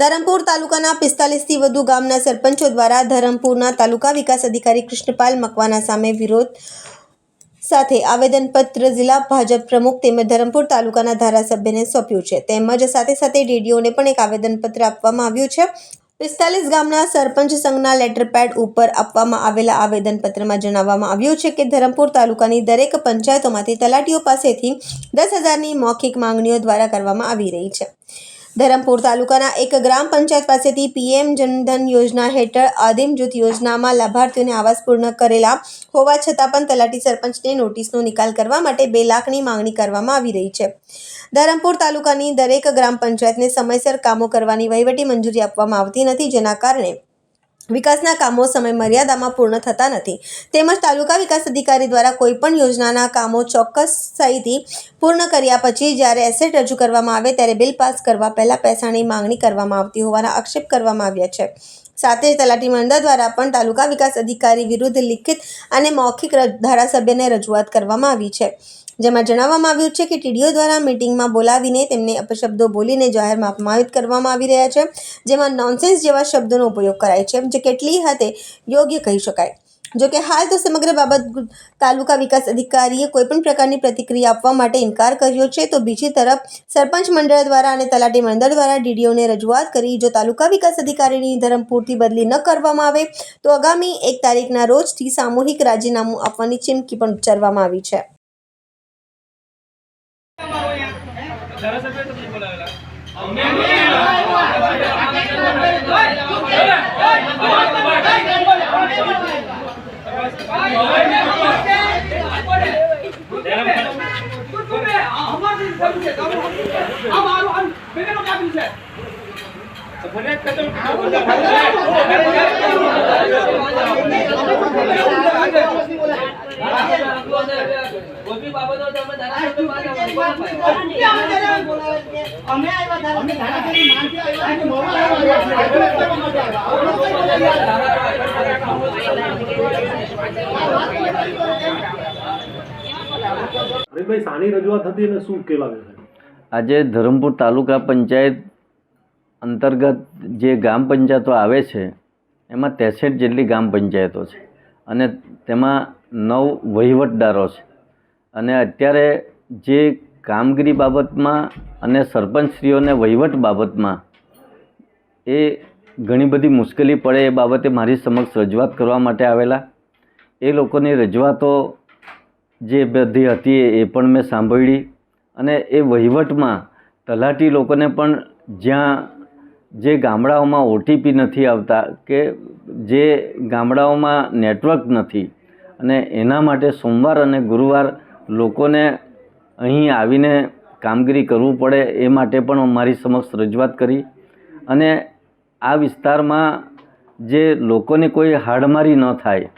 ધરમપુર તાલુકાના 45થી વધુ ગામના સરપંચો દ્વારા ધરમપુરના તાલુકા વિકાસ અધિકારી કૃષ્ણપાલ મકવાના સામે વિરોધ સાથે આવેદનપત્ર જિલ્લા ભાજપ પ્રમુખ તેમજ ધરમપુર તાલુકાના ધારાસભ્યને સોંપ્યું છે. તેમજ સાથે ડીડીઓને પણ એક આવેદનપત્ર આપવામાં આવ્યું છે. 45 ગામના સરપંચ સંઘના લેટરપેડ ઉપર આપવામાં આવેલા આવેદનપત્રમાં જણાવવામાં આવ્યું છે કે ધરમપુર તાલુકાની દરેક પંચાયતોમાંથી તલાટીઓ પાસેથી 10,000ની મૌખિક માંગણીઓ દ્વારા કરવામાં આવી રહી છે. ધરમપુર તાલુકાના એક ગ્રામ પંચાયત પાસેથી પીએમ જનધન યોજના હેઠળ આદિમ જૂથ યોજનામાં લાભાર્થીઓને આવાસ પૂર્ણ કરેલા હોવા છતાં પણ તલાટી સરપંચને નોટિસનો નિકાલ કરવા માટે 2 લાખની માંગણી કરવામાં આવી રહી છે. ધરમપુર તાલુકાની દરેક ગ્રામ પંચાયતને સમયસર કામો કરવાની વહીવટી મંજૂરી આપવામાં આવતી નથી, જેના કારણે વિકાસના કામો સમય મર્યાદામાં પૂર્ણ થતા નથી. તેમજ તાલુકા વિકાસ અધિકારી દ્વારા કોઈપણ યોજનાના કામો ચોક્કસાઈથી પૂર્ણ કર્યા પછી જ્યારે એસેટ રજૂ કરવામાં આવે ત્યારે બિલ પાસ કરવા પહેલા પૈસાની માંગણી કરવામાં આવતી હોવાના આક્ષેપ કરવામાં આવ્યા છે. સાથે જ તલાટી મંડળ દ્વારા પણ તાલુકા વિકાસ અધિકારી વિરુદ્ધ લિખિત અને મૌખિક ધારાસભ્યને રજૂઆત કરવામાં આવી છે, જેમાં જણાવવામાં આવ્યું છે કે ટીડીઓ દ્વારા મીટિંગમાં બોલાવીને તેમને અપશબ્દો બોલીને જાહેરમાં અપમાનિત કરવામાં આવી રહ્યા છે, જેમાં નોનસેન્સ જેવા શબ્દોનો ઉપયોગ કરાય છે, જે કેટલી હદે યોગ્ય કહી શકાય. જોકે હાલ તો સમગ્ર બાબત તાલુકા વિકાસ અધિકારીએ કોઈપણ પ્રકારની પ્રતિક્રિયા આપવા માટે ઇનકાર કર્યો છે. તો બીજી તરફ સરપંચ મંડળ દ્વારા અને તલાટી મંડળ દ્વારા ડીડીઓને રજૂઆત કરી જો તાલુકા વિકાસ અધિકારીની ધરમપુરથી બદલી ન કરવામાં આવે તો આગામી 1 તારીખના રોજથી સામૂહિક રાજીનામું આપવાની ચીમકી પણ ઉચ્ચારવામાં આવી છે. આજે ધરમપુર તાલુકા પંચાયત અંતર્ગત જે ગ્રામ પંચાયતો આવે છે એમાં 63 જેટલી ગ્રામ પંચાયતો છે અને તેમાં 9 વહીવટદારો છે. અને અત્યારે જે કામગીરી બાબતમાં અને સરપંચશ્રીઓને વહીવટ બાબતમાં એ ઘણી બધી મુશ્કેલી પડે એ બાબતે મારી સમક્ષ રજૂઆત કરવા માટે આવેલા. એ લોકોની રજૂઆતો જે બધી હતી એ પણ મેં સાંભળી અને એ વહીવટમાં તલાટી લોકોને પણ જ્યાં જે ગામડાઓમાં ઓટીપી નથી આવતા કે જે ગામડાઓમાં નેટવર્ક નથી અને એના માટે સોમવાર અને ગુરુવાર લોકોને અહીં આવીને કામગીરી કરવું પડે એ માટે પણ મારી સમક્ષ રજૂઆત કરી. અને આ વિસ્તારમાં જે લોકોને કોઈ હાડમારી ન થાય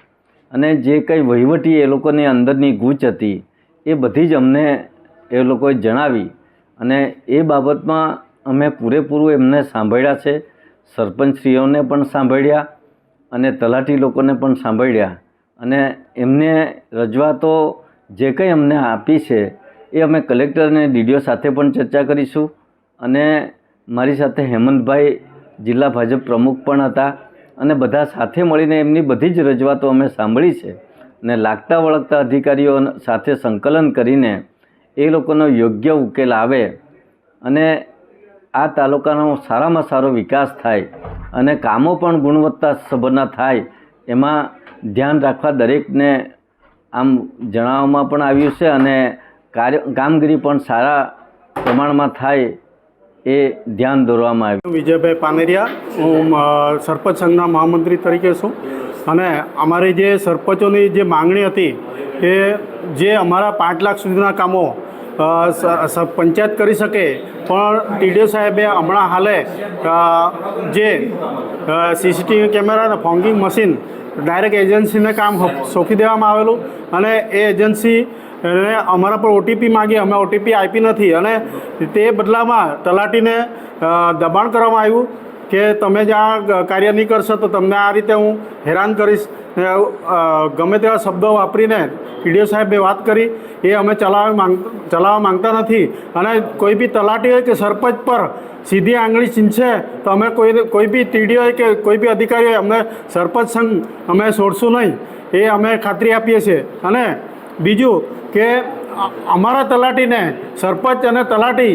અને જે કંઈ વહીવટી એ લોકોની અંદરની ગૂંચ હતી એ બધી જ અમને એ લોકોએ જણાવી અને એ બાબતમાં અમે પૂરેપૂરું એમને સાંભળ્યા છે. સરપંચશ્રીઓને પણ સાંભળ્યા અને તલાટી લોકોને પણ સાંભળ્યા અને એમને રજૂઆતો જે કંઈ અમને આપી છે એ અમે કલેક્ટર અને ડીડીઓ સાથે પણ ચર્ચા કરીશું. અને મારી સાથે હેમંતભાઈ જિલ્લા ભાજપ પ્રમુખ પણ હતા અને બધા સાથે મળીને એમની બધી જ રજૂઆતો અમે સાંભળી છે અને લાગતા વળગતા અધિકારીઓ સાથે સંકલન કરીને એ લોકોનો યોગ્ય ઉકેલ આવે અને આ તાલુકાનો સારામાં સારો વિકાસ થાય અને કામો પણ ગુણવત્તાસભરના થાય એમાં ધ્યાન રાખવા દરેકને આમ જણાવવામાં પણ આવ્યું છે અને કામગીરી પણ સારા પ્રમાણમાં થાય એ ધ્યાન દોરવામાં આવ્યું. વિજયભાઈ પાનેરિયા, હું સરપંચ સંઘના મહામંત્રી તરીકે છું અને અમારી જે સરપંચોની જે માંગણી હતી એ જે અમારા 5 લાખ સુધીના કામો પંચાયત કરી શકે પણ ટીડીઓ સાહેબે હમણાં હાલે જે સીસીટીવી કેમેરા અને ફોંગિંગ મશીન ડાયરેક્ટ એજન્સીને કામ સોંપી દેવામાં આવેલું અને એ એજન્સી અમારા પર ઓટીપી માગી, અમે ઓટીપી આપી નથી અને તે બદલામાં તલાટીને દબાણ કરવામાં આવ્યું કે તમે જ આ કાર્ય નહીં કરશો તો તમને આ રીતે હું હેરાન કરીશ ને ગમે તેવા શબ્દો વાપરીને ટીડીઓ સાહેબે વાત કરી એ અમે ચલાવવા માંગતા નથી. અને કોઈ બી તલાટી હોય કે સરપંચ પર સીધી આંગળી ચીંધશે તો અમે કોઈ બી ટીડીઓ હોય કે કોઈ બી અધિકારી હોય અમને સરપંચ સંઘ અમે છોડશું નહીં, એ અમે ખાતરી આપીએ છીએ. અને બીજું કે અમારા તલાટીને સરપંચ અને તલાટી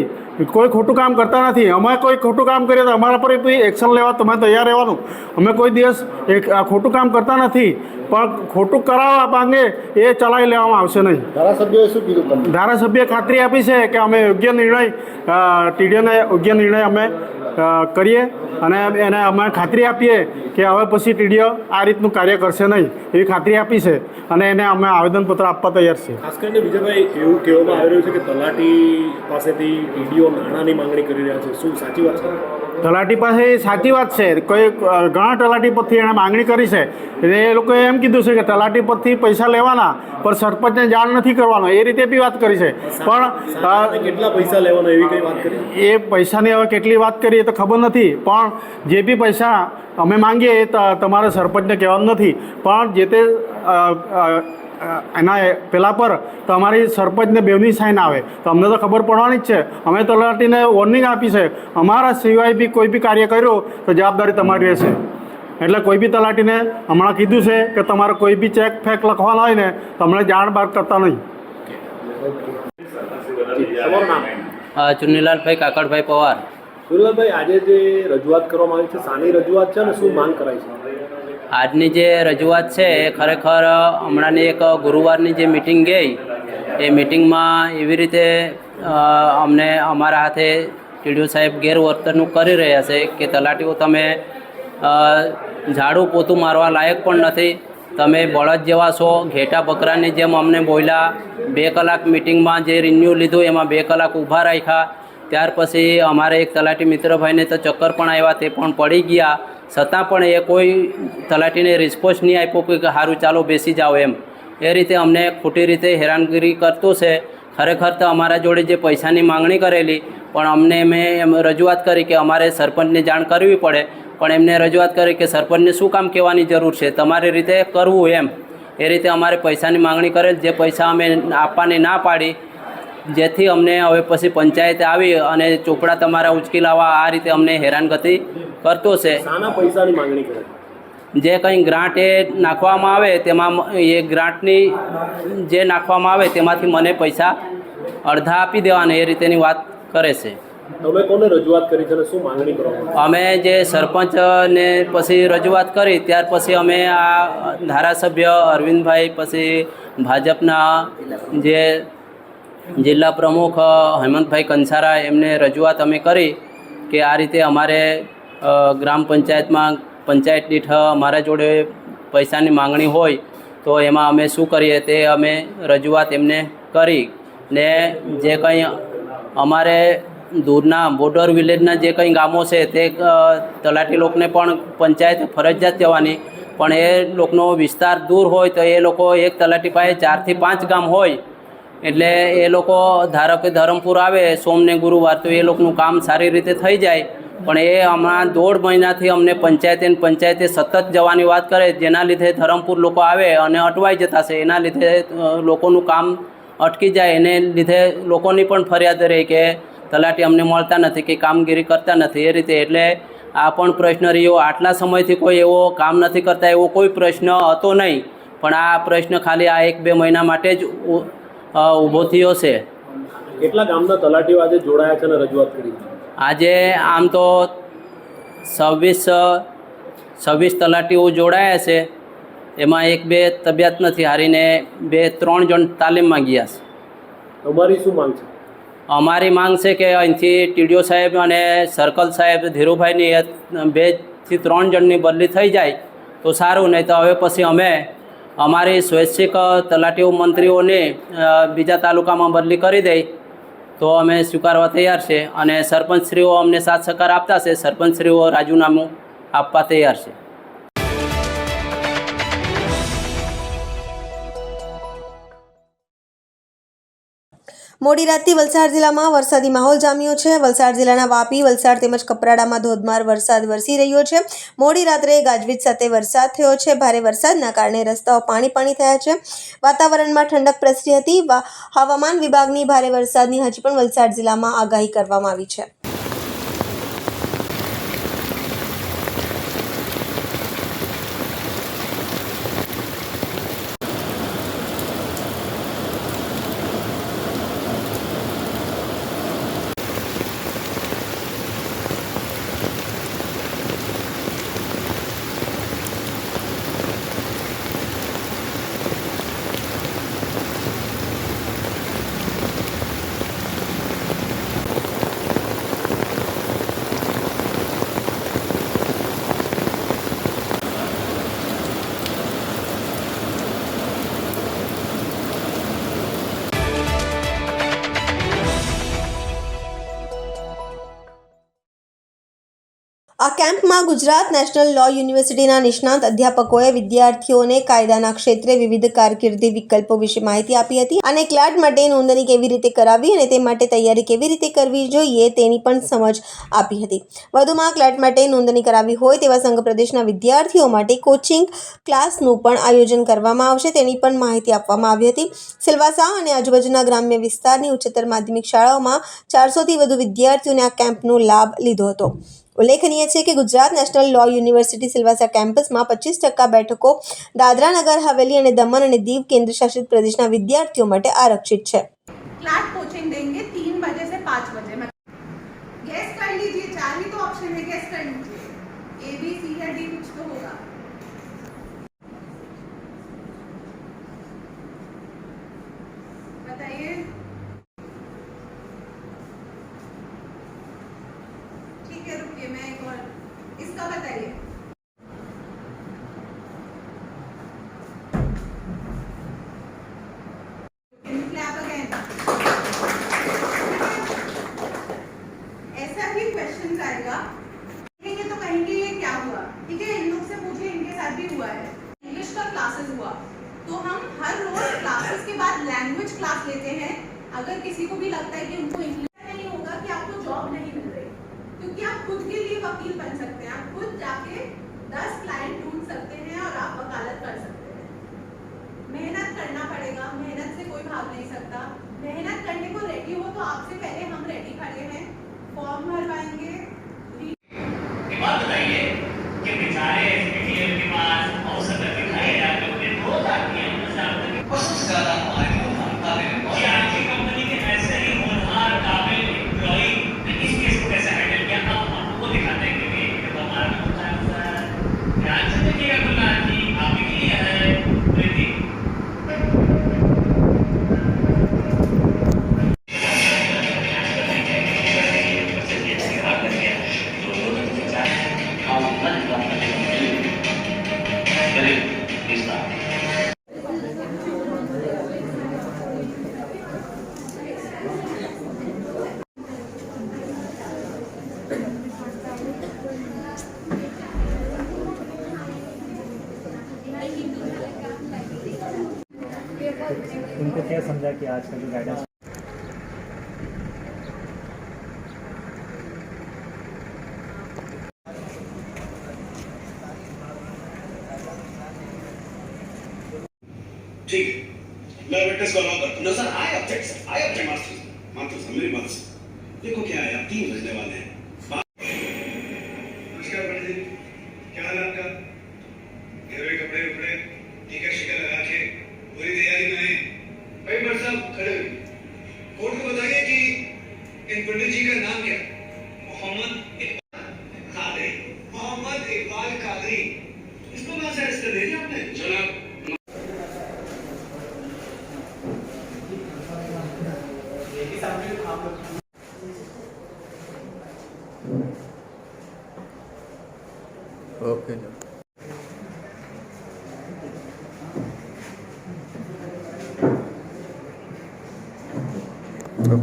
કોઈ ખોટું કામ કરતા નથી. અમે કોઈ ખોટું કામ કરીએ તો અમારા પર બી એક્શન લેવા તમે તૈયાર રહેવાનું. અમે કોઈ દિવસ ખોટું કામ કરતા નથી, પણ ખોટું કરાવવા માંગે એ ચલાવી લેવામાં આવશે નહીં. ધારાસભ્યોએ શું કીધું તમને? ધારાસભ્યએ ખાતરી આપી છે કે અમે યોગ્ય નિર્ણય ટીડીઓને યોગ્ય નિર્ણય અમે કરીએ અને એને અમે ખાતરી આપીએ કે હવે પછી ટીડીઓ આ રીતનું કાર્ય કરશે નહીં એવી ખાતરી આપી છે અને એને અમે આવેદનપત્ર આપવા તૈયાર છીએ. ખાસ કરીને વિજયભાઈ એવું કહેવામાં આવી રહ્યું છે કે તલાટી પાસેથી ટીડીઓ નાણાંની માંગણી કરી રહ્યા છે, શું સાચી વાત છે? તલાટી પાસે સાચી વાત છે. કોઈ ઘણા તલાટી પરથી એણે માંગણી કરી છે. એ લોકોએ એમ કીધું છે કે તલાટી પરથી પૈસા લેવાના પણ સરપંચને જાણ નથી કરવાનો એ રીતે બી વાત કરી છે. પણ કેટલા પૈસા લેવાના એવી કઈ વાત કરી? એ પૈસાની હવે કેટલી વાત કરીએ તો ખબર નથી, પણ જે બી પૈસા અમે માંગીએ એ તમારે સરપંચને કહેવાનું નથી. પણ જે તે એના પેલા પર તો અમારી સરપંચને બેવની સાઇન આવે તો અમને તો ખબર પડવાની જ છે. અમે તલાટીને વોર્નિંગ આપી છે અમારા સિવાય બી કોઈ બી કાર્ય કર્યું તો જવાબદારી તમારી રહેશે. એટલે કોઈ બી તલાટીને હમણાં કીધું છે કે તમારે કોઈ બી ચેક ફેક લખવાના હોય ને તમને જાણ બહાર કરતા નહીં. તમારું નામ? ચુનીલાલભાઈ કાકડભાઈ પવાર. સુરલાલભાઈ, આજે જે રજૂઆત કરવામાં આવી છે શાની રજૂઆત છે અને શું માંગ કરાઈ છે? આજની જે રજૂઆત છે એ ખરેખર હમણાંની એક ગુરુવારની જે મિટિંગ ગઈ એ મિટિંગમાં એવી રીતે અમને અમારા હાથે ટીડીઓ સાહેબ ગેરવર્તણૂક કરી રહ્યા છે કે તલાટીઓ તમે ઝાડુ પોતું મારવા લાયક પણ નથી, તમે બળદ જેવા છો, ઘેટા બકરાની જેમ અમને બોલ્યા. 2 કલાક મિટિંગમાં જે રિન્યુ લીધું એમાં 2 કલાક ઊભા રાખ્યા. ત્યાર પછી અમારે એક તલાટી મિત્રભાઈને તો ચક્કર પણ આવ્યા, તે પણ પડી ગયા. છતાં પણ એ કોઈ તલાટીને રિસ્પોન્સ નહીં આપ્યો કે સારું ચાલો બેસી જાઓ એમ. એ રીતે અમને ખોટી રીતે હેરાનગીરી કરતું છે. ખરેખર તો અમારા જોડે જે પૈસાની માંગણી કરેલી પણ અમને મેં એમ રજૂઆત કરી કે અમારે સરપંચને જાણ કરવી પડે, પણ એમને રજૂઆત કરી કે સરપંચને શું કામ કહેવાની જરૂર છે, તમારી રીતે કરવું એમ. એ રીતે અમારે પૈસાની માંગણી કરેલ, જે પૈસા અમે આપવાની ના પાડી, જેથી અમને હવે પછી પંચાયતે આવી અને ચોપડા તમારા ઉચકી લાવવા આ રીતે અમને હેરાનગતિ કરતો છે. શાના પૈસાની માંગણી કરે? જે કંઈ ગ્રાન્ટ એ નાખવામાં આવે તેમાં એ ગ્રાન્ટની જે નાખવામાં આવે તેમાંથી મને પૈસા અડધા આપી દેવાના એ રીતેની વાત કરે છે. તમે કોને રજૂઆત કરી છે અને શું માંગણી કરવામાં? અમે જે સરપંચને પછી રજૂઆત કરી ત્યાર પછી અમે આ ધારાસભ્ય અરવિંદભાઈ, પછી ભાજપના જે જિલ્લા પ્રમુખ હેમંતભાઈ કંસારા એમને રજૂઆત અમે કરી કે આ રીતે અમારે ગ્રામ પંચાયતમાં પંચાયત દીઠ અમારા જોડે પૈસાની માંગણી હોય તો એમાં અમે શું કરીએ તે અમે રજૂઆત એમને કરી. ને જે કંઈ અમારે દૂરના બોર્ડર વિલેજના જે કંઈ ગામો છે તે તલાટી લોકોને પણ પંચાયત ફરજિયાત જવાની, પણ એ લોકોનો વિસ્તાર દૂર હોય તો એ લોકો એક તલાટી પાસે 4 થી 5 ગામ હોય એટલે એ લોકો ધારો કે ધરમપુર આવે સોમ ને ગુરુવાર તો એ લોકોનું કામ સારી રીતે થઈ જાય. પણ એ હમણાં 1.5 મહિનાથી અમને પંચાયતે સતત જવાની વાત કરે, જેના લીધે ધરમપુર લોકો આવે અને અટવાઈ જતા છે. એના લીધે લોકોનું કામ અટકી જાય, એને લીધે લોકોની પણ ફરિયાદ રહી કે તલાટી અમને મળતા નથી કે કામગીરી કરતા નથી એ રીતે. એટલે આ પણ પ્રશ્ન રહ્યો. આટલા સમયથી કોઈ એવો કામ નથી કરતા એવો કોઈ પ્રશ્ન હતો નહીં, પણ આ પ્રશ્ન ખાલી આ 1-2 મહિના માટે જ ઊભો થયો છે. કેટલા ગામના તલાટીઓ આજે જોડાયા છે અને રજૂઆત કરી? આજે આમ તો 26 તલાટીઓ જોડાયા છે. એમાં 1-2 તબિયત નથી હારીને 2-3 જણ તાલીમમાં ગયા છે. તમારી શું માંગ છે? અમારી માંગ છે કે અહીંથી ટીડીઓ સાહેબ અને સર્કલ સાહેબ ધીરુભાઈની 2 થી 3 જણની બદલી થઈ જાય તો સારું, નહીં તો હવે પછી અમે અમારી સ્વૈચ્છિક તલાટીઓ મંત્રીઓને બીજા તાલુકામાં બદલી કરી દઈ તો અમે સ્વીકારવા તૈયાર છે. અને સરપંચશ્રીઓ અમને સાથ સહકાર આપતા છે. સરપંચશ્રીઓ રાજીનામું આપવા તૈયાર છે. મોડી રાતથી વલસાડ જિલ્લામાં વરસાદી માહોલ જામ્યો છે. વલસાડ જિલ્લાના વાપી, વલસાડ તેમજ કપરાડામાં ધોધમાર વરસાદ વરસી રહ્યો છે. મોડી રાત્રે ગાજવીજ સાથે વરસાદ થયો છે. ભારે વરસાદના કારણે રસ્તાઓ પાણી થયા છે. વાતાવરણમાં ઠંડક પ્રસરી હતી. હવામાન વિભાગની ભારે વરસાદની હજી પણ વલસાડ જિલ્લામાં આગાહી કરવામાં આવી છે. આ કેમ્પમાં ગુજરાત નેશનલ લો યુનિવર્સિટીના નિષ્ણાત અધ્યાપકોએ વિદ્યાર્થીઓને કાયદાના ક્ષેત્રે વિવિધ કારકિર્દી વિકલ્પો વિશે માહિતી આપી હતી અને ક્લાટ માટે નોંધણી કેવી રીતે કરાવવી અને તે માટે તૈયારી કેવી રીતે કરવી જોઈએ તેની પણ સમજ આપી હતી. વધુમાં ક્લાટ માટે નોંધણી કરાવવી હોય તેવા સંઘ પ્રદેશના વિદ્યાર્થીઓ માટે કોચિંગ ક્લાસનું પણ આયોજન કરવામાં આવશે તેની પણ માહિતી આપવામાં આવી હતી. સિલવાસા અને આજુબાજુના ગ્રામ્ય વિસ્તારની ઉચ્ચતર માધ્યમિક શાળાઓમાં 400થી વધુ વિદ્યાર્થીઓને આ કેમ્પનો લાભ લીધો હતો. ઉલ્લેખનીય છે કે Gujarat National Law University Silvassa કેમ્પસમાં 25% બેઠકો દાદરા નગર હવેલી અને દમણ અને દીવ કેન્દ્રશાસિત प्रदेशના વિદ્યાર્થીઓ માટે આરક્ષિત છે. क्लास कोचिंग देंगे 3 बजे से 5 बजे में. गैस कर लीजिए, 4 ही तो ऑप्शन है, गैस कर लीजिए. A B C या D कुछ तो होगा. बताइए. ठीक है, रुकिए, मैं एक और इसका बताइए. Can you clap again? ऐसा ही क्वेश्चन आएगा. देखेंगे तो कहेंगे ये क्या हुआ. ठीक है, इन लोग से पूछे, इनके साथ भी हुआ है. इंग्लिश का क्लासेस हुआ तो हम हर रोज क्लासेस के बाद लैंग्वेज क्लास लेते हैं. अगर किसी को भी लगता है कि उनको इंग्लिश नहीं होगा कि आपको जॉब नहीं मिल रही, क्योंकि आप खुद के लिए वकील बन सकते हैं. आप खुद जाके 10 क्लाइंट ढूंढ सकते हैं और आप वकालत कर सकते हैं. मेहनत करना पड़ेगा, मेहनत से कोई भाग नहीं सकता. मेहनत करने को रेडी हो तो आपसे पहले हम रेडी खड़े हैं. फॉर्म भरवाएंगे. बात बताइए कि बेचारे एसपीटीएल के पास औसत दिखाए जाते हैं, रोज आती है सबसे ज्यादा हमारे को मानता है और आज की कंपनी के ऐसे ही होनहार काबिल एम्प्लॉई इस केस को कैसे हैंडल किया था आपको दिखाते हैं कि ये हमारा होता है सर. ध्यान से देखिएगा गुलनार जी, आप ही के लिए है प्रीति. उनको क्या समझा कि आज का जो गाइडेंस ठीक है, मैं विटनेस को अलाउ करता हूं. Sir, I object sir, I object. Master sir, मेरी बात सुन. देखो क्या है, आप 3 बजने वाले हैं. नमस्कार पंडित जी, क्या हाल है आपका? घेरे हुए कपड़े उपड़े, टीका शिका लगा के पूरी तैयारी में आए. भाई भट्ट साहब खड़े हुए कोर्ट को बताइए कि इन पंडित जी का नाम क्या? मोहम्मद इकबाल कादरी. इसको कहां से अरेस्ट कर दिया आपने? जनाब, ઓકે.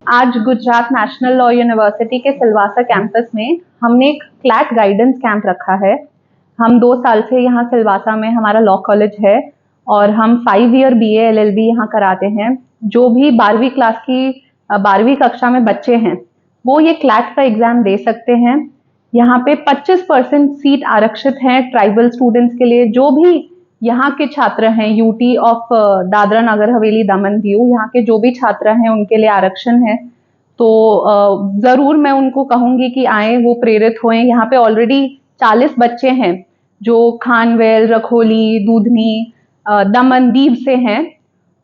आज गुजरात नेशनल लॉ यूनिवर्सिटी के सिलवासा कैंपस में हमने एक क्लैट गाइडेंस कैंप रखा है. हम 2 साल से यहाँ सिलवासा में हमारा लॉ कॉलेज है और हम 5 ईयर BA LLB यहाँ कराते हैं. जो भी 12वीं क्लास की 12वीं कक्षा में बच्चे हैं वो ये क्लैट का एग्जाम दे सकते हैं। यहाँ पे 25% सीट आरक्षित हैं ट्राइबल स्टूडेंट्स के लिए। जो भी यहाँ के छात्र हैं यूटी ऑफ दादरा नगर हवेली दमन दीव, यहाँ के जो भी छात्र हैं उनके लिए आरक्षण है। तो जरूर मैं उनको कहूंगी कि आए, वो प्रेरित होएं। यहाँ पे ऑलरेडी 40 बच्चे हैं जो खानवेल, रखोली, दूधनी, दमन दीव से हैं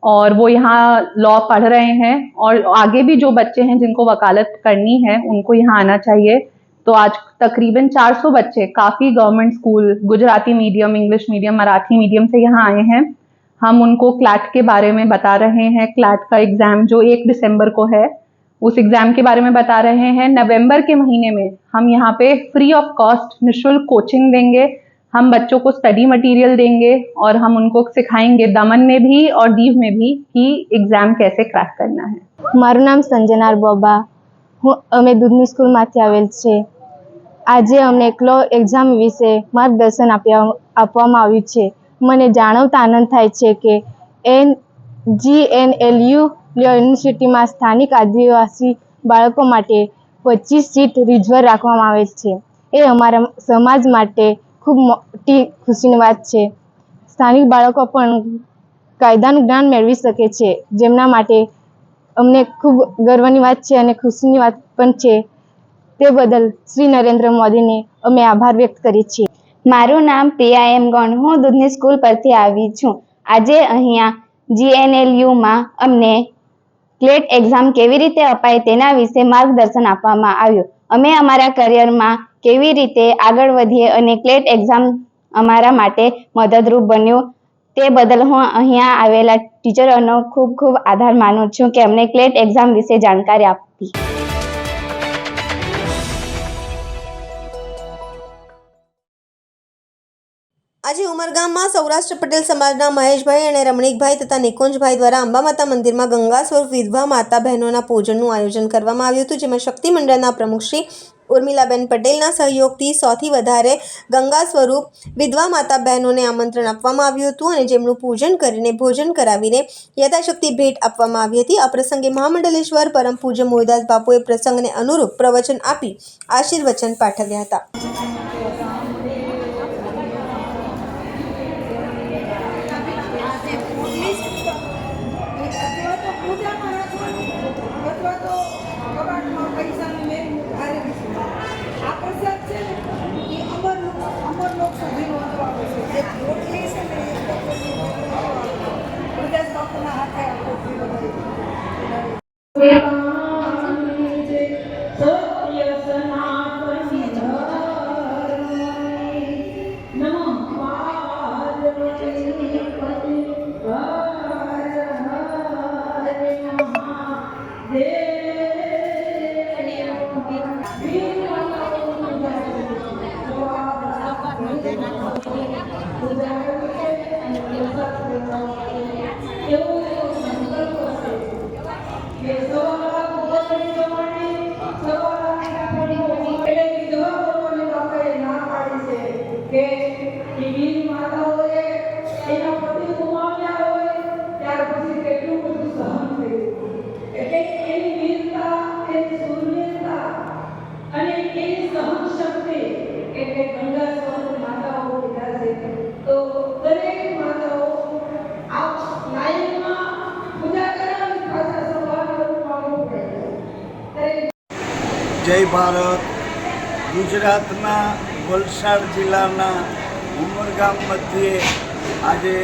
और वो यहाँ लॉ पढ़ रहे हैं। और आगे भी जो बच्चे हैं जिनको वकालत करनी है उनको यहाँ आना चाहिए। तो आज तकरीबन 400 बच्चे काफ़ी government school, Gujarati medium, English medium, Marathi medium से यहाँ आए हैं। हम उनको क्लैट के बारे में बता रहे हैं। क्लैट का एग्ज़ाम जो 1 दिसंबर को है उस एग्ज़ाम के बारे में बता रहे हैं। नवंबर के महीने में हम यहाँ पे फ्री ऑफ कॉस्ट निःशुल्क कोचिंग देंगे। हम बच्चों को स्टडी मटेरियल देंगे और हम उनको सिखाएंगे दमन में भी और दीव में भी कि एग्ज़ाम कैसे क्रैक करना है। મારું નામ સંજનાર બોબા, અમે દૂધની સ્કૂલમાંથી આવેલ છે। આજે અમને ક્લો એક્ઝામ વિશે માર્ગદર્શન આપવામાં આવ્યું છે। મને જાણવતા આનંદ થાય છે કે GNLU યુનિવર્સિટીમાં સ્થાનિક આદિવાસી બાળકો માટે 25 સીટ રિઝર્વ રાખવામાં આવેલ છે। એ અમારા સમાજ માટે ખૂબ મોટી ખુશીની વાત છે। સ્થાનિક બાળકો પણ કાયદાનું જ્ઞાન મેળવી શકે છે, જેમના માટે અમને ખૂબ ગર્વની વાત છે અને ખુશીની વાત પણ છે। તે બદલ શ્રી નરેન્દ્ર મોદીને અમે આભાર વ્યક્ત કરીએ છીએ। મારું નામ PIM ગણ, હું દૂધની સ્કૂલ પરથી આવી છું। આજે અહીંયા GNLUમાં અમને ક્લેટ એક્ઝામ કેવી રીતે અપાય તેના વિશે માર્ગદર્શન આપવામાં આવ્યું। અમે અમારા કરિયરમાં કેવી રીતે આગળ વધીએ અને ક્લેટ એક્ઝામ અમારા માટે મદદરૂપ બન્યું તે બદલ હું અહીંયા આવેલા ટીચરોનો ખૂબ ખૂબ આભાર માનું છું કે અમને ક્લેટ એક્ઝામ વિશે જાણકારી આપી। આજે ઉમરગામમાં સૌરાષ્ટ્ર પટેલ સમાજના મહેશભાઈ અને રમણીકભાઈ તથા નિકુંજભાઈ દ્વારા અંબા માતા મંદિરમાં ગંગા સ્વરૂપ વિધવા માતા બહેનોના પૂજનનું આયોજન કરવામાં આવ્યું હતું, જેમાં શક્તિ મંડળના પ્રમુખ શ્રી ઉર્મિલાબેન પટેલના સહયોગથી 100થી વધારે ગંગા સ્વરૂપ વિધવા માતા બહેનોને આમંત્રણ આપવામાં આવ્યું હતું અને જેમનું પૂજન કરીને ભોજન કરાવીને યથાશક્તિ ભેટ આપવામાં આવી હતી। આ પ્રસંગે મહામંડલેશ્વર પરમ પૂજ્ય મોહદાસ બાપુએ પ્રસંગને અનુરૂપ પ્રવચન આપી આશીર્વચન પાઠવ્યા હતા। જય ભારત। ગુજરાતના વલસાડ જિલ્લાના ઉમરગામ મધ્યે આજે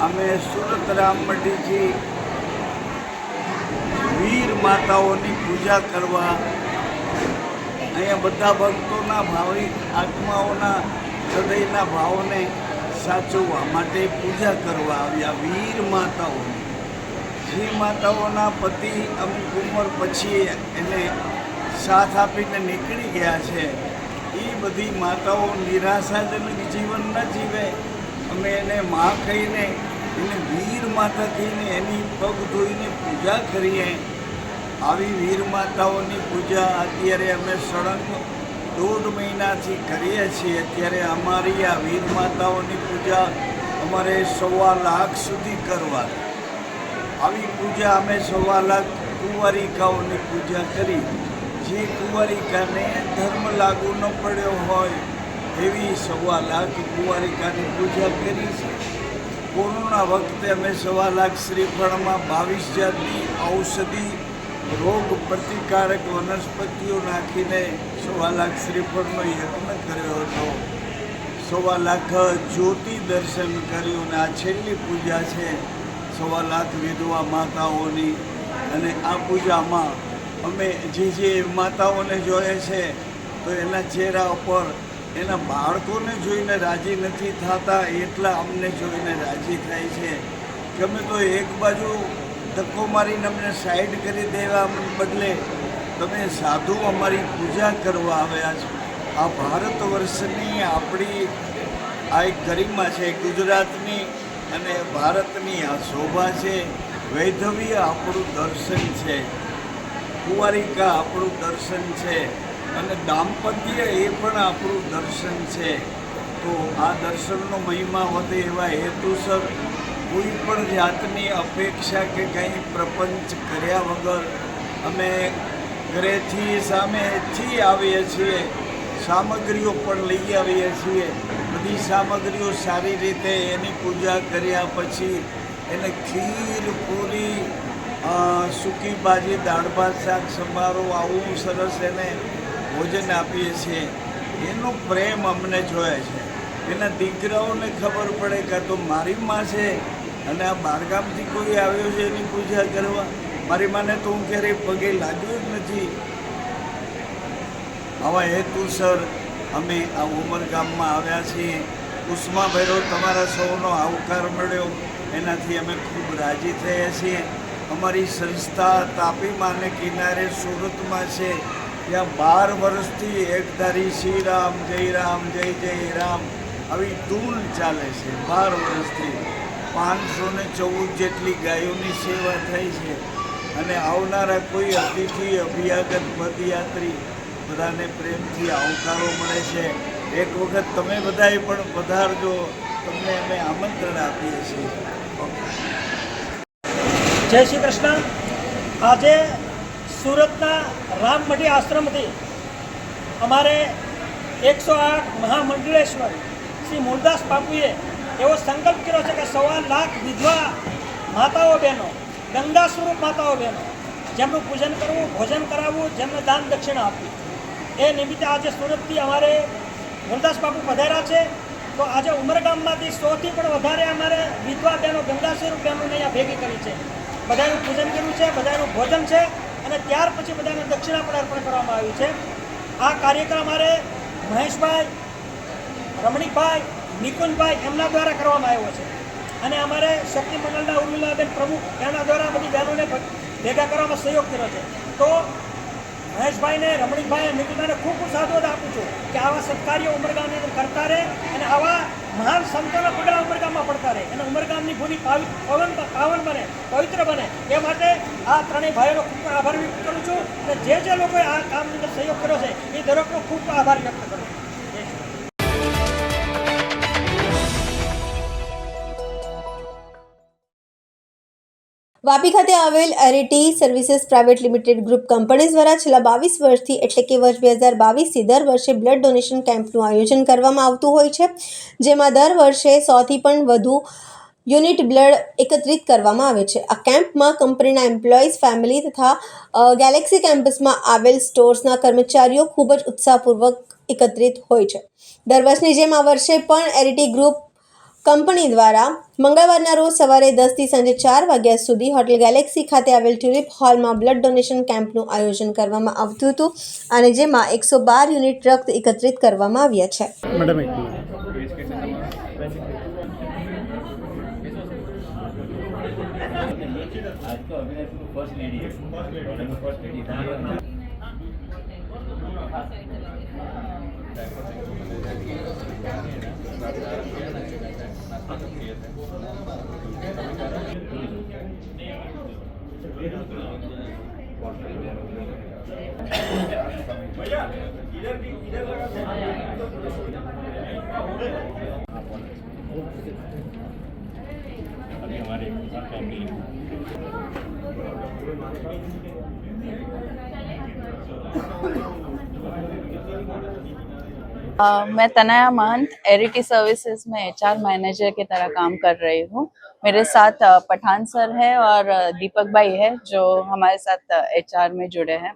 અમે સુરત રામમઢીથી વીર માતાઓની પૂજા કરવા અહીંયા બધા ભક્તોના ભાવિક આત્માઓના હૃદયના ભાવોને સાચવવા માટે પૂજા કરવા આવ્યા। વીર માતાઓની જે માતાઓના પતિ અમુક ઉંમર પછી એને સાથ આપીને નીકળી ગયા છે, એ બધી માતાઓ નિરાશાજનક જીવન ન જીવે, અમે એને માં કહીને એને વીર માતા કહીને એની પગ ધોઈને પૂજા કરીએ। આવી વીર માતાઓની પૂજા અત્યારે અમે સળંગ 1.5 મહિનાથી કરીએ છીએ। ત્યારે અમારી આ વીર માતાઓની પૂજા અમારે 1.25 લાખ સુધી કરવા। આવી પૂજા અમે 1.25 લાખ કુંવારિકાઓની પૂજા કરી. જે કુંવારિકાને ધર્મ લાગુ ન પડ્યો હોય એવી 1.25 લાખ કુંવારિકાની પૂજા કરી છે. કોરોના વખતે અમે 1.25 લાખ શ્રીફળમાં 22 જાતની ઔષધિ રોગ પ્રતિકારક વનસ્પતિઓ નાખીને 1.25 લાખ શ્રીફળનો યજ્ઞ કર્યો હતો. 1.25 લાખ જ્યોતિ દર્શન કર્યું. અને આ છેલ્લી પૂજા છે 1.25 લાખ વિધવા માતાઓની. અને આ પૂજામાં અમે જે માતાઓને જોઈએ છે તો એના ચહેરા ઉપર એના બાળકોને જોઈને રાજી નથી થતા, એટલા અમને જોઈને રાજી થાય છે કે અમે તો એક બાજુ ધક્કો મારીને અમને સાઈડ કરી દેવા બદલે તમે સાધુ અમારી પૂજા કરવા આવ્યા છો. આ ભારત વર્ષની આપણી આ એક ગરિમા છે, ગુજરાતની અને ભારતની આ શોભા છે. વૈધવ્ય આપણું દર્શન છે, કુંવારિકા આપણું દર્શન છે, અને દાંપત્ય એ પણ આપણું દર્શન છે. તો આ દર્શનનો મહિમા વધે એવા હેતુસર કોઈ પણ જાતની અપેક્ષા કે કંઈ પ્રપંચ કર્યા વગર અમે ઘરેથી સામેથી આવીએ છીએ. સામગ્રીઓ પણ લઈ આવીએ છીએ. બધી સામગ્રીઓ સારી રીતે એની પૂજા કર્યા પછી એને ખીર, પૂરી, સૂકી ભાજી, દાળ ભાત, શાક સંભારો આવું સરસ એને ભોજન આપીએ છીએ. એનો પ્રેમ અમને જોઈએ છે. એના દીકરાઓને ખબર પડે કે તો મારી માં છે અને આ બહારગામથી કોઈ આવ્યો છે એની પૂજા કરવા. મારી માને તો હું ક્યારેય પગે લાગ્યો જ નથી. આવા હેતુસર અમે આ ઉમરગામમાં આવ્યા છીએ. ઉષ્માભેરો તમારા સૌનો આવકાર મળ્યો એનાથી અમે ખૂબ રાજી થયા છીએ. અમારી સંસ્થા તાપીમાને કિનારે સુરતમાં છે. ત્યાં 12 વર્ષથી એકધારી શ્રી રામ જય જય રામ આવી ધૂન ચાલે છે. 12 વર્ષથી 514 જેટલી ગાયોની સેવા થઈ છે. અને આવનારા કોઈ અતિથિ, અભ્યાગત, પદયાત્રી બધાને પ્રેમથી આવકારો મળે છે. એક વખત તમે બધાએ પણ પધારજો, તમને અમે આમંત્રણ આપીએ છીએ. જય શ્રી કૃષ્ણ. આજે સુરતના રામમઢી આશ્રમથી અમારે 108 મહામંડળેશ્વર શ્રી મૂળદાસ બાપુએ એવો સંકલ્પ કર્યો છે કે 1.25 લાખ વિધવા માતાઓ બહેનો, ગંગા સ્વરૂપ માતાઓ બહેનો, જેમનું પૂજન કરવું, ભોજન કરાવવું, જેમને દાન દક્ષિણા આપવી. એ નિમિત્તે આજે સુરતથી અમારે મૂળદાસ બાપુ પધાર્યા છે. તો આજે ઉમરગામમાંથી 100થી પણ વધારે અમારે વિધવા બહેનો, ગંગા સ્વરૂપ બહેનોને અહીંયા ભેગી કરી છે. બધાનું પૂજન કર્યું છે, બધાનું ભોજન છે, અને ત્યાર પછી બધાને દક્ષિણા પણ અર્પણ કરવામાં આવી છે. આ કાર્યક્રમ અમારે મહેશભાઈ, રમણીકભાઈ, નિકુંજભાઈ એમના દ્વારા કરવામાં આવ્યો છે. અને અમારે શક્તિ મંડળના ઉર્મિલાબેન પ્રમુખ એના દ્વારા બધી બહેનોને ભેગા કરવામાં સહયોગ કર્યો છે. તો મહેશભાઈને, રમણીકભાઈ, નિકુંજભાઈને ખૂબ ખૂબ સાધુવાદ આપું છું કે આવા સત્કાર્યો ઉમરગામની અંદર કરતા રહે અને આવા મહાન સંતોના પગલા ઉમરગામમાં પડતા રહે અને ઉમરગામની ભૂમિ પાવન બને, પવિત્ર બને. એ માટે આ ત્રણેય ભાઈઓનો ખૂબ આભાર વ્યક્ત કરું છું. અને જે લોકોએ આ કામની અંદર સહયોગ કર્યો છે એ દરેકનો ખૂબ આભાર વ્યક્ત કરું છું. વાપી ખાતે આવેલ એરિટી services private limited group company દ્વારા છેલ્લા 22 વર્ષથી એટલે કે વર્ષ 2022થી દર વર્ષે બ્લડ ડોનેશન કેમ્પનું આયોજન કરવામાં આવતું હોય છે, જેમાં દર વર્ષે 100થી પણ વધુ યુનિટ બ્લડ એકત્રિત કરવામાં આવે છે. આ કેમ્પમાં કંપનીના એમ્પ્લોઈઝ, ફેમિલી તથા ગેલેક્સી કેમ્પસમાં આવેલ સ્ટોર્સના કર્મચારીઓ ખૂબ જ ઉત્સાહપૂર્વક એકત્રિત હોય છે. દર વર્ષની જેમ આ વર્ષે પણ એરિટી ગ્રુપ કંપની દ્વારા મંગળવારના રોજ સવારે 10થી સાંજે 4 વાગ્યા સુધી હોટેલ ગેલેક્સી ખાતે આવેલ ટ્યુલિપ હોલમાં બ્લડ ડોનેશન કેમ્પનું આયોજન કરવામાં આવ્યું હતું અને જેમાં 112 યુનિટ રક્ત એકત્રિત કરવામાં આવ્યા છે. अभी हमारे मैं तनया महंत एरिटी सर्विसेज में एचआर मैनेजर की तरह काम कर रही हूँ। मेरे साथ पठान सर है और दीपक भाई है जो हमारे साथ एचआर में जुड़े हैं।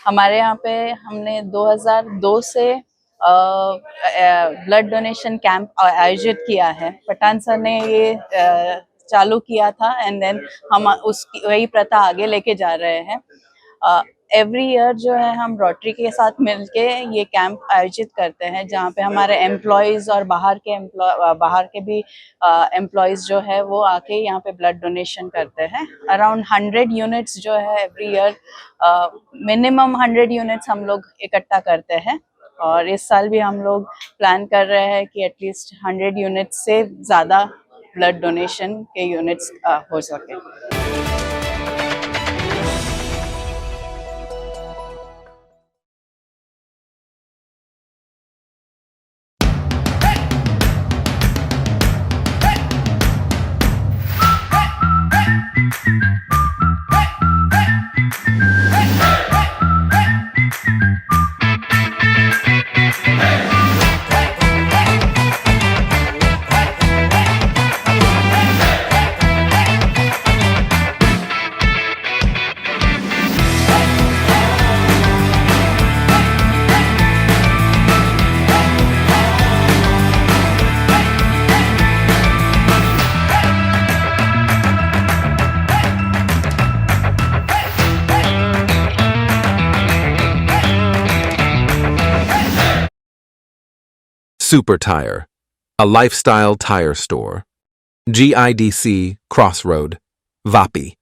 हमारे यहाँ पे हमने 2002 से ब्लड डोनेशन कैंप आयोजित किया है। पठान सर ने ये चालू किया था एंड देन हम उसकी वही प्रथा आगे लेके जा रहे हैं। एवरी ईयर जो है हम रोटरी के साथ मिलके ये कैंप आयोजित करते हैं जहाँ पे हमारे एम्प्लॉयज़ और बाहर के भी एम्प्लॉयज़ जो है वो आके यहाँ पे ब्लड डोनेशन करते हैं। अराउंड 100 यूनिट्स जो है एवरी ईयर मिनिमम 100 यूनिट्स हम लोग इकट्ठा करते हैं और इस साल भी हम लोग प्लान कर रहे हैं कि एटलीस्ट 100 यूनिट्स से ज़्यादा ब्लड डोनेशन के यूनिट्स हो सके। Super Tire, a lifestyle tire store. GIDC Crossroad, Vapi.